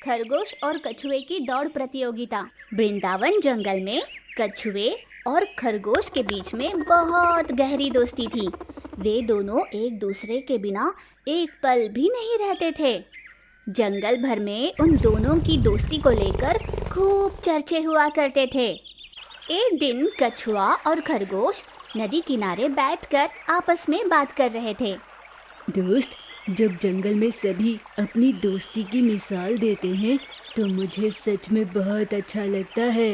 खरगोश और कछुए की दौड़ प्रतियोगिता। वृंदावन जंगल में कछुए और खरगोश के बीच में बहुत गहरी दोस्ती थी। वे दोनों एक दूसरे के बिना एक पल भी नहीं रहते थे। जंगल भर में उन दोनों की दोस्ती को लेकर खूब चर्चे हुआ करते थे। एक दिन कछुआ और खरगोश नदी किनारे बैठकर आपस में बात कर रहे थे। दोस्त, जब जंगल में सभी अपनी दोस्ती की मिसाल देते हैं तो मुझे सच में बहुत अच्छा लगता है।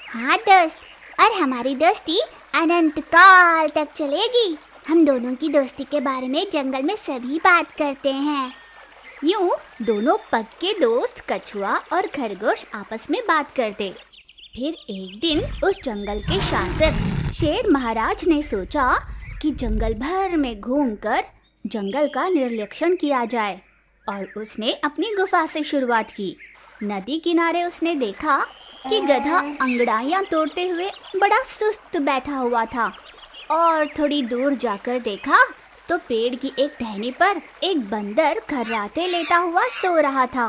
हाँ दोस्त, और हमारी दोस्ती अनंत काल तक चलेगी। हम दोनों की दोस्ती के बारे में जंगल में सभी बात करते हैं। यूं दोनों पक्के दोस्त कछुआ और खरगोश आपस में बात करते। फिर एक दिन उस जंगल के शासक शेर महाराज ने सोचा कि जंगल भर में घूमकर जंगल का निरीक्षण किया जाए, और उसने अपनी गुफा से शुरुआत की। नदी किनारे उसने देखा कि गधा अंगड़ाइयाँ तोड़ते हुए बड़ा सुस्त बैठा हुआ था, और थोड़ी दूर जाकर देखा तो पेड़ की एक टहनी पर एक बंदर खर्राटे लेता हुआ सो रहा था।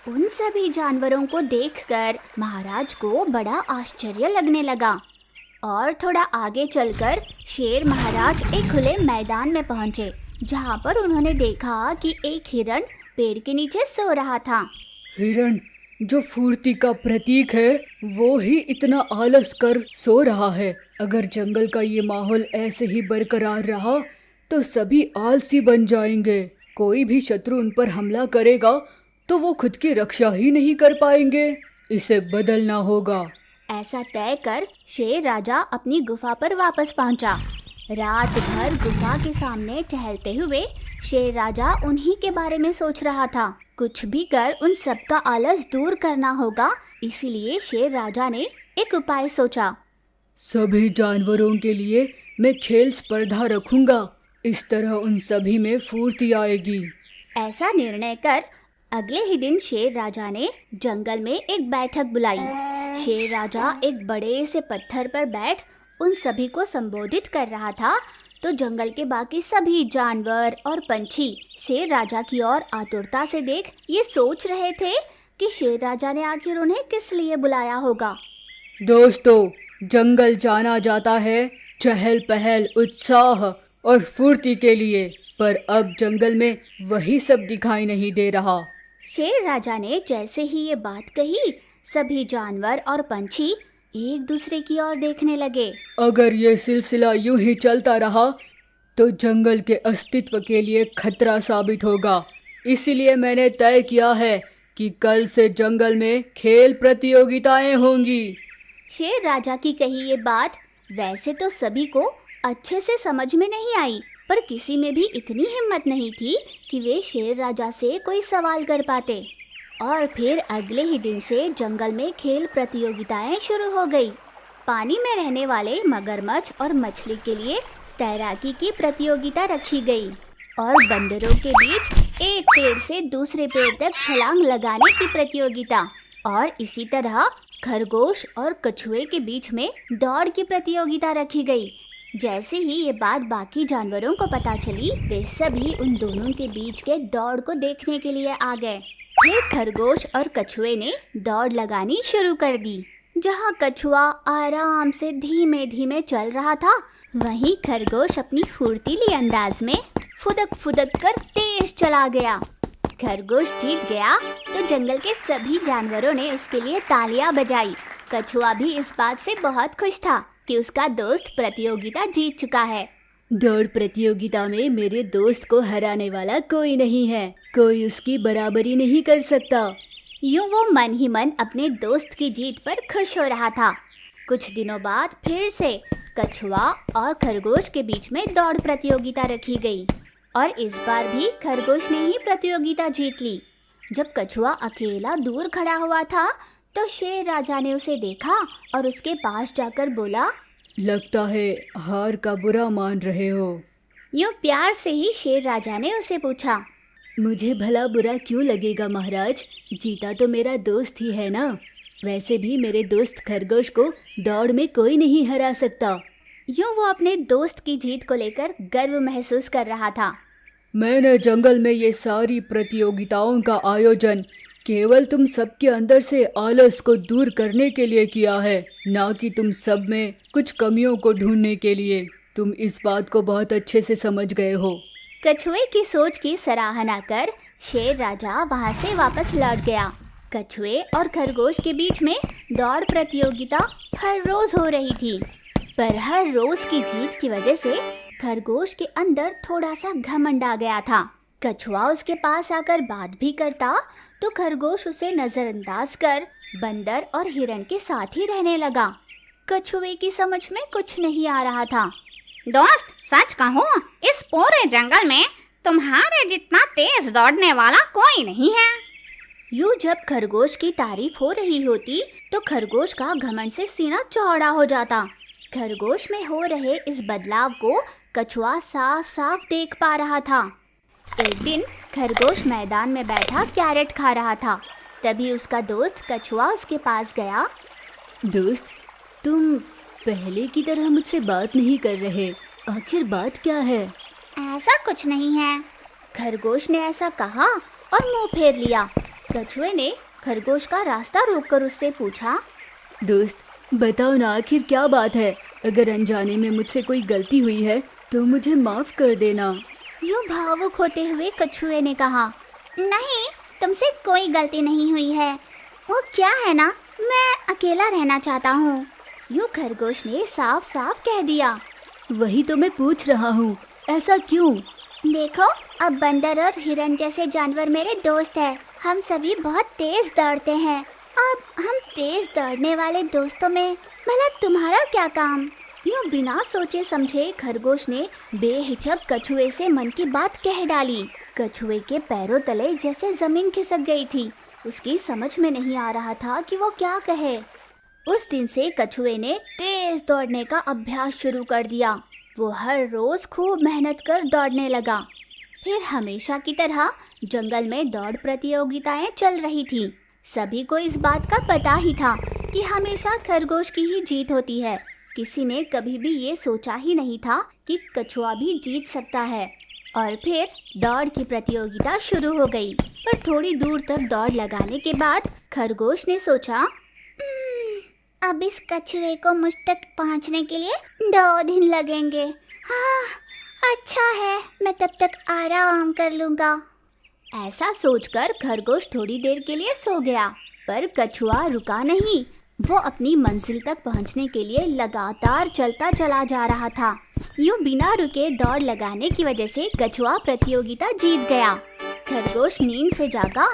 उन सभी जानवरों को देखकर महाराज को बड़ा आश्चर्य लगने लगा, और थोड़ा आगे चलकर शेर महाराज एक खुले मैदान में पहुंचे, जहां पर उन्होंने देखा कि एक हिरण पेड़ के नीचे सो रहा था। हिरण जो फुर्ती का प्रतीक है, वो ही इतना आलस कर सो रहा है। अगर जंगल का ये माहौल ऐसे ही बरकरार रहा तो सभी आलसी बन जाएंगे। कोई भी शत्रु उन पर हमला करेगा तो वो खुद की रक्षा ही नहीं कर पाएंगे। इसे बदलना होगा। ऐसा तय कर शेर राजा अपनी गुफा पर वापस पहुंचा। रात भर गुफा के सामने टहलते हुए शेर राजा उन्हीं के बारे में सोच रहा था। कुछ भी कर उन सबका आलस दूर करना होगा, इसीलिए शेर राजा ने एक उपाय सोचा। सभी जानवरों के लिए मैं खेल स्पर्धा रखूंगा। इस तरह उन सभी में फुर्ती आएगी। ऐसा निर्णय कर अगले ही दिन शेर राजा ने जंगल में एक बैठक बुलाई। शेर राजा एक बड़े से पत्थर पर बैठ उन सभी को संबोधित कर रहा था, तो जंगल के बाकी सभी जानवर और पंछी शेर राजा की ओर आतुरता से देख ये सोच रहे थे कि शेर राजा ने आखिर उन्हें किस लिए बुलाया होगा। दोस्तों, जंगल जाना जाता है चहल पहल, उत्साह और फुर्ती के लिए, पर अब जंगल में वही सब दिखाई नहीं दे रहा। शेर राजा ने जैसे ही ये बात कही, सभी जानवर और पंछी एक दूसरे की ओर देखने लगे। अगर ये सिलसिला यूं ही चलता रहा तो जंगल के अस्तित्व के लिए खतरा साबित होगा। इसीलिए मैंने तय किया है कि कल से जंगल में खेल प्रतियोगिताएं होंगी। शेर राजा की कही ये बात वैसे तो सभी को अच्छे से समझ में नहीं आई, पर किसी में भी इतनी हिम्मत नहीं थी कि वे शेर राजा से कोई सवाल कर पाते। और फिर अगले ही दिन से जंगल में खेल प्रतियोगिताएं शुरू हो गई। पानी में रहने वाले मगरमच्छ और मछली के लिए तैराकी की प्रतियोगिता रखी गई, और बंदरों के बीच एक पेड़ से दूसरे पेड़ तक छलांग लगाने की प्रतियोगिता, और इसी तरह खरगोश और कछुए के बीच में दौड़ की प्रतियोगिता रखी गई। जैसे ही ये बात बाकी जानवरों को पता चली, वे सभी उन दोनों के बीच के दौड़ को देखने के लिए आ गए। फिर खरगोश और कछुए ने दौड़ लगानी शुरू कर दी। जहाँ कछुआ आराम से धीमे धीमे चल रहा था, वहीं खरगोश अपनी फुर्तीली अंदाज में फुदक फुदक कर तेज चला गया। खरगोश जीत गया तो जंगल के सभी जानवरों ने उसके लिए तालियां बजाई। कछुआ भी इस बात से बहुत खुश था कि उसका दोस्त प्रतियोगिता जीत चुका है। दौड़ प्रतियोगिता में मेरे दोस्त को हराने वाला कोई नहीं है। कोई उसकी बराबरी नहीं कर सकता। यूं वो मन ही मन अपने दोस्त की जीत पर खुश हो रहा था। कुछ दिनों बाद फिर से कछुआ और खरगोश के बीच में दौड़ प्रतियोगिता रखी गई, और इस बार भी खरगोश ने ही प्रतियोगिता जीत ली। जब कछुआ अकेला दूर खड़ा हुआ था तो शेर राजा ने उसे देखा और उसके पास जाकर बोला, लगता है हार का बुरा मान रहे हो। यूं प्यार से ही शेर राजा ने उसे पूछा। मुझे भला बुरा क्यों लगेगा महाराज, जीता तो मेरा दोस्त ही है ना। वैसे भी मेरे दोस्त खरगोश को दौड़ में कोई नहीं हरा सकता। यूं वो अपने दोस्त की जीत को लेकर गर्व महसूस कर रहा था। मैंने जंगल में ये सारी प्रतियोगिताओं का आयोजन केवल तुम सबके अंदर से आलस को दूर करने के लिए किया है, ना कि तुम सब में कुछ कमियों को ढूंढने के लिए। तुम इस बात को बहुत अच्छे से समझ गए हो। कछुए की सोच की सराहना कर शेर राजा वहां से वापस लौट गया। कछुए और खरगोश के बीच में दौड़ प्रतियोगिता हर रोज हो रही थी, पर हर रोज की जीत की वजह से खरगोश के अंदर थोड़ा सा घमंड आ गया था। कछुआ उसके पास आकर बात भी करता तो खरगोश उसे नजरअंदाज कर बंदर और हिरण के साथ ही रहने लगा। कछुए की समझ में कुछ नहीं आ रहा था। दोस्त, सच कहूँ, इस पूरे जंगल में तुम्हारे जितना तेज दौड़ने वाला कोई नहीं है। यूं जब खरगोश की तारीफ हो रही होती तो खरगोश का घमंड से सीना चौड़ा हो जाता। खरगोश में हो रहे इस बदलाव को कछुआ साफ साफ देख पा रहा था। एक दिन खरगोश मैदान में बैठा कैरेट खा रहा था। तभी उसका दोस्त कछुआ उसके पास गया। दोस्त, तुम पहले की तरह मुझसे बात नहीं कर रहे, आखिर बात क्या है? ऐसा कुछ नहीं है। खरगोश ने ऐसा कहा और मुंह फेर लिया। कछुए ने खरगोश का रास्ता रोककर उससे पूछा, दोस्त बताओ ना, आखिर क्या बात है? अगर अनजाने में मुझसे कोई गलती हुई है तो मुझे माफ कर देना। यूं भावुक होते हुए कछुए ने कहा, नहीं, तुमसे कोई गलती नहीं हुई है। वो क्या है ना, मैं अकेला रहना चाहता हूँ। यूं खरगोश ने साफ साफ कह दिया। वही तो मैं पूछ रहा हूँ, ऐसा क्यों? देखो, अब बंदर और हिरण जैसे जानवर मेरे दोस्त हैं। हम सभी बहुत तेज दौड़ते हैं। अब हम तेज दौड़ने वाले दोस्तों में भला तुम्हारा क्या काम? यूं बिना सोचे समझे खरगोश ने बेहिचक कछुए से मन की बात कह डाली। कछुए के पैरों तले जैसे जमीन खिसक गई थी। उसकी समझ में नहीं आ रहा था कि वो क्या कहे। उस दिन से कछुए ने तेज दौड़ने का अभ्यास शुरू कर दिया। वो हर रोज खूब मेहनत कर दौड़ने लगा। फिर हमेशा की तरह जंगल में दौड़ प्रतियोगिताएं चल रही थी। सभी को इस बात का पता ही था कि हमेशा खरगोश की ही जीत होती है। किसी ने कभी भी ये सोचा ही नहीं था कि कछुआ भी जीत सकता है। और फिर दौड़ की प्रतियोगिता शुरू हो गई। पर थोड़ी दूर तक दौड़ लगाने के बाद खरगोश ने सोचा, अब इस कछुए को मुझ तक पहुंचने के लिए 2 दिन लगेंगे। हाँ, अच्छा है, मैं तब तक आराम कर लूँगा। ऐसा सोचकर खरगोश थोड़ी देर के लिए सो गया। पर कछुआ रुका नहीं। वो अपनी मंजिल तक पहुंचने के लिए लगातार चलता चला जा रहा था। यूं बिना रुके दौड़ लगाने की वजह से कछुआ प्रतियोगिता जीत गया। खरगोश नींद से जागा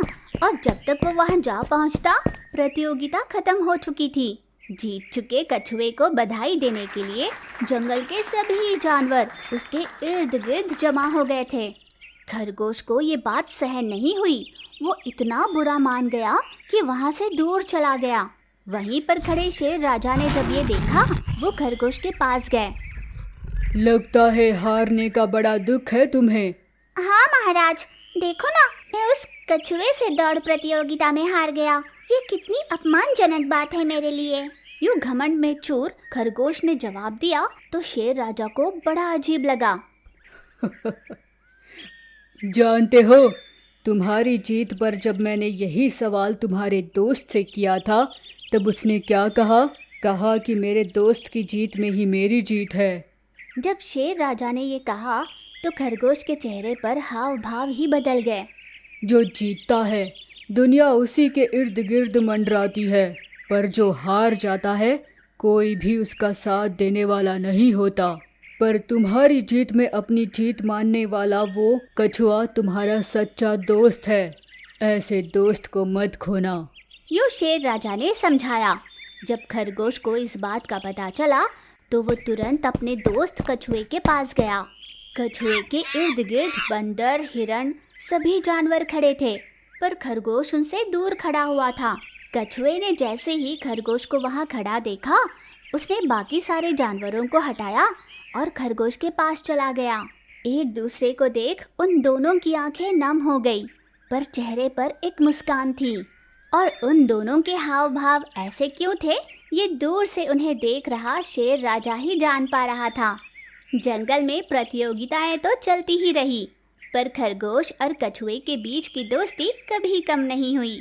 और जब तक वो वहां जा पहुंचता प्रतियोगिता खत्म हो चुकी थी। जीत चुके कछुए को बधाई देने के लिए जंगल के सभी जानवर उसके इर्द गिर्द जमा हो गए थे। खरगोश को ये बात सहन नहीं हुई। वो इतना बुरा मान गया कि वहां से दूर चला गया। वहीं पर खड़े शेर राजा ने जब ये देखा, वो खरगोश के पास गए। लगता है हारने का बड़ा दुख है तुम्हें। हाँ महाराज, देखो ना, मैं उस कछुए से दौड़ प्रतियोगिता में हार गया। ये कितनी अपमानजनक बात है मेरे लिए। यूं घमंड में चूर खरगोश ने जवाब दिया तो शेर राजा को बड़ा अजीब लगा। जानते हो, तुम्हारी जीत पर जब मैंने यही सवाल तुम्हारे दोस्त से किया था तब उसने क्या कहा? कहा कि मेरे दोस्त की जीत में ही मेरी जीत है। जब शेर राजा ने ये कहा तो खरगोश के चेहरे पर हाव भाव ही बदल गए। जो जीतता है दुनिया उसी के इर्द गिर्द मंडराती है, पर जो हार जाता है कोई भी उसका साथ देने वाला नहीं होता। पर तुम्हारी जीत में अपनी जीत मानने वाला वो कछुआ तुम्हारा सच्चा दोस्त है। ऐसे दोस्त को मत खोना। यूं शेर राजा ने समझाया। जब खरगोश को इस बात का पता चला तो वो तुरंत अपने दोस्त कछुए के पास गया। कछुए के इर्द गिर्द बंदर, हिरण सभी जानवर खड़े थे, पर खरगोश उनसे दूर खड़ा हुआ था। कछुए ने जैसे ही खरगोश को वहां खड़ा देखा, उसने बाकी सारे जानवरों को हटाया और खरगोश के पास चला गया। एक दूसरे को देख उन दोनों की आंखें नम हो गई, पर चेहरे पर एक मुस्कान थी। और उन दोनों के हाव भाव ऐसे क्यों थे, ये दूर से उन्हें देख रहा शेर राजा ही जान पा रहा था। जंगल में प्रतियोगिताएं तो चलती ही रही, पर खरगोश और कछुए के बीच की दोस्ती कभी कम नहीं हुई।